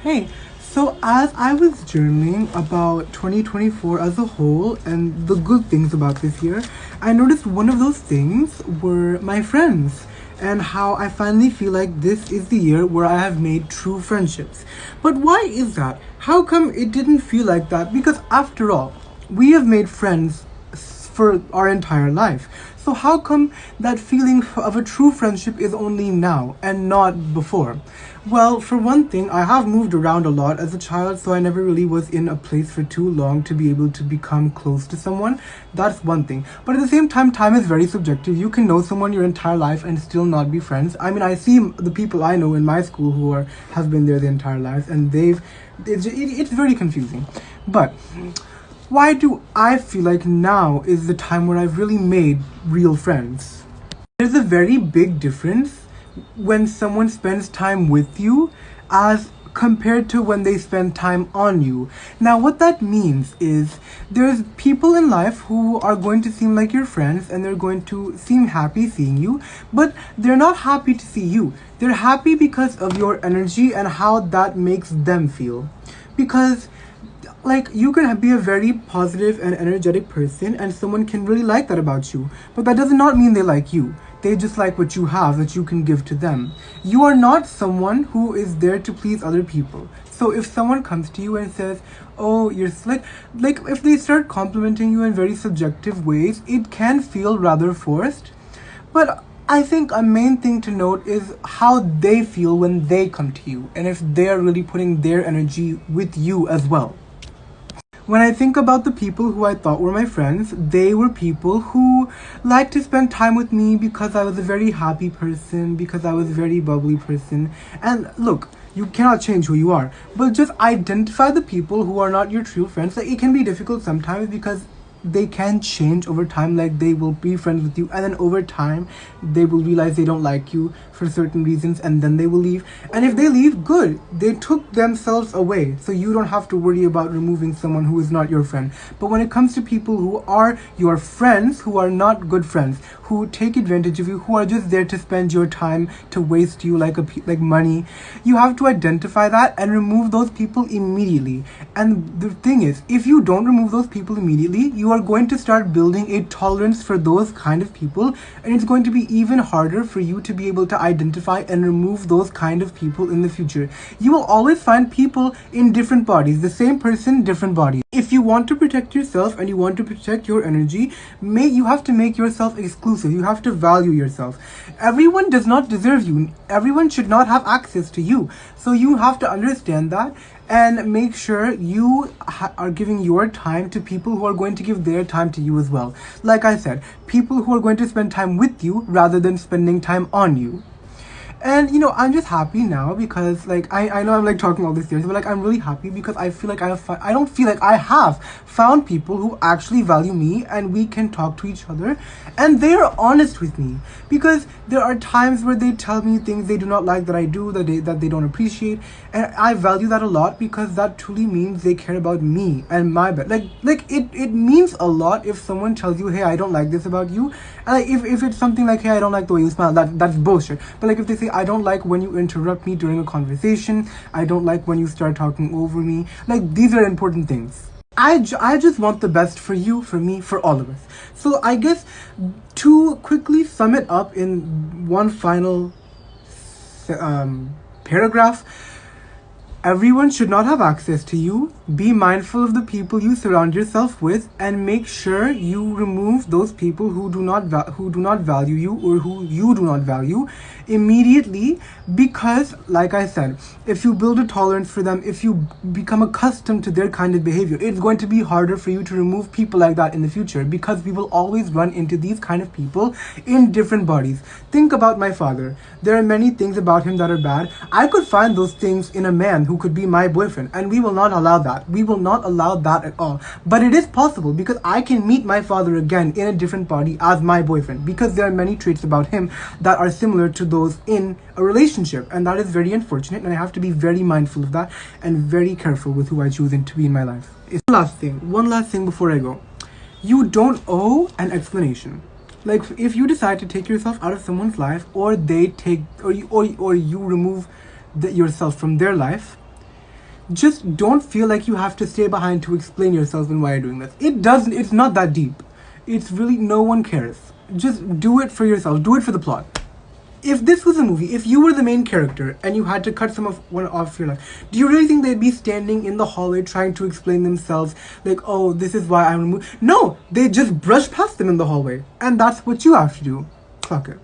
Hey, so as I was journaling about 2024 as a whole and the good things about this year, I noticed one of those things were my friends and how I finally feel like this is the year where I have made true friendships. But why is that? How come it didn't feel like that? Because after all, we have made friends for our entire life. So how come that feeling of a true friendship is only now and not before? Well, for one thing, I have moved around a lot as a child, so I never really was in a place for too long to be able to become close to someone. That's one thing. But at the same time is very subjective. You can know someone your entire life and still not be friends. I mean, I see the people I know in my school who have been there the entire lives, and it's very confusing. But why do I feel like now is the time where I've really made real friends? There's a very big difference when someone spends time with you as compared to when they spend time on you. Now, what that means is there's people in life who are going to seem like your friends and they're going to seem happy seeing you, but they're not happy to see you. They're happy because of your energy and how that makes them feel. Because like you can be a very positive and energetic person and someone can really like that about you, but that does not mean they like you. They just like what you have that you can give to them. You are not someone who is there to please other people. So if someone comes to you and says, oh, you're like if they start complimenting you in very subjective ways, it can feel rather forced. But I think a main thing to note is how they feel when they come to you and if they are really putting their energy with you as well. When I think about the people who I thought were my friends, they were people who liked to spend time with me because I was a very happy person, because I was a very bubbly person. And look, you cannot change who you are, but just identify the people who are not your true friends. Like, it can be difficult sometimes because they can change over time. Like, they will be friends with you and then over time they will realize they don't like you for certain reasons and then they will leave. And if they leave, good, they took themselves away, so you don't have to worry about removing someone who is not your friend. But when it comes to people who are your friends, who are not good friends, who take advantage of you, who are just there to spend your time, to waste you like money, you have to identify that and remove those people immediately. And the thing is, if you don't remove those people immediately, you are going to start building a tolerance for those kind of people, and it's going to be even harder for you to be able to identify and remove those kind of people in the future. You will always find people in different bodies, the same person, different body. If you want to protect yourself and you want to protect your energy, you have to make yourself exclusive. You have to value yourself. Everyone does not deserve you. Everyone should not have access to you. So you have to understand that and make sure you are giving your time to people who are going to give their time to you as well. Like I said, people who are going to spend time with you rather than spending time on you. And I'm just happy now because like I know I'm like talking all this serious, but like I'm really happy because I feel like I don't feel like I have found people who actually value me and we can talk to each other and they are honest with me. Because there are times where they tell me things they do not like that I do, that they don't appreciate, and I value that a lot because that truly means they care about me and my bed. It means a lot if someone tells you, hey, I don't like this about you. And like if it's something like, hey, I don't like the way you smile, that's bullshit. But like if they say, I don't like when you interrupt me during a conversation, I don't like when you start talking over me, like these are important things. I just want the best for you, for me, for all of us. So I guess to quickly sum it up in one final paragraph, everyone should not have access to you. Be mindful of the people you surround yourself with, and make sure you remove those people who do not value you or who you do not value immediately. Because, like I said, if you build a tolerance for them, if you become accustomed to their kind of behavior, it's going to be harder for you to remove people like that in the future, because we will always run into these kind of people in different bodies. Think about my father. There are many things about him that are bad. I could find those things in a man who could be my boyfriend, and we will not allow that. We will not allow that at all. But it is possible because I can meet my father again in a different body as my boyfriend, because there are many traits about him that are similar to those in a relationship, and that is very unfortunate, and I have to be very mindful of that and very careful with who I choose to be in my life. One last thing before I go. You don't owe an explanation. Like, if you decide to take yourself out of someone's life, or they take, or you remove yourself from their life, just don't feel like you have to stay behind to explain yourself and why you're doing this. It's not that deep. It's really, no one cares. Just do it for yourself. Do it for the plot. If this was a movie, if you were the main character and you had to cut one off your life, do you really think they'd be standing in the hallway trying to explain themselves like, oh, this is why I'm removed? No, they just brush past them in the hallway. And that's what you have to do. Fuck it.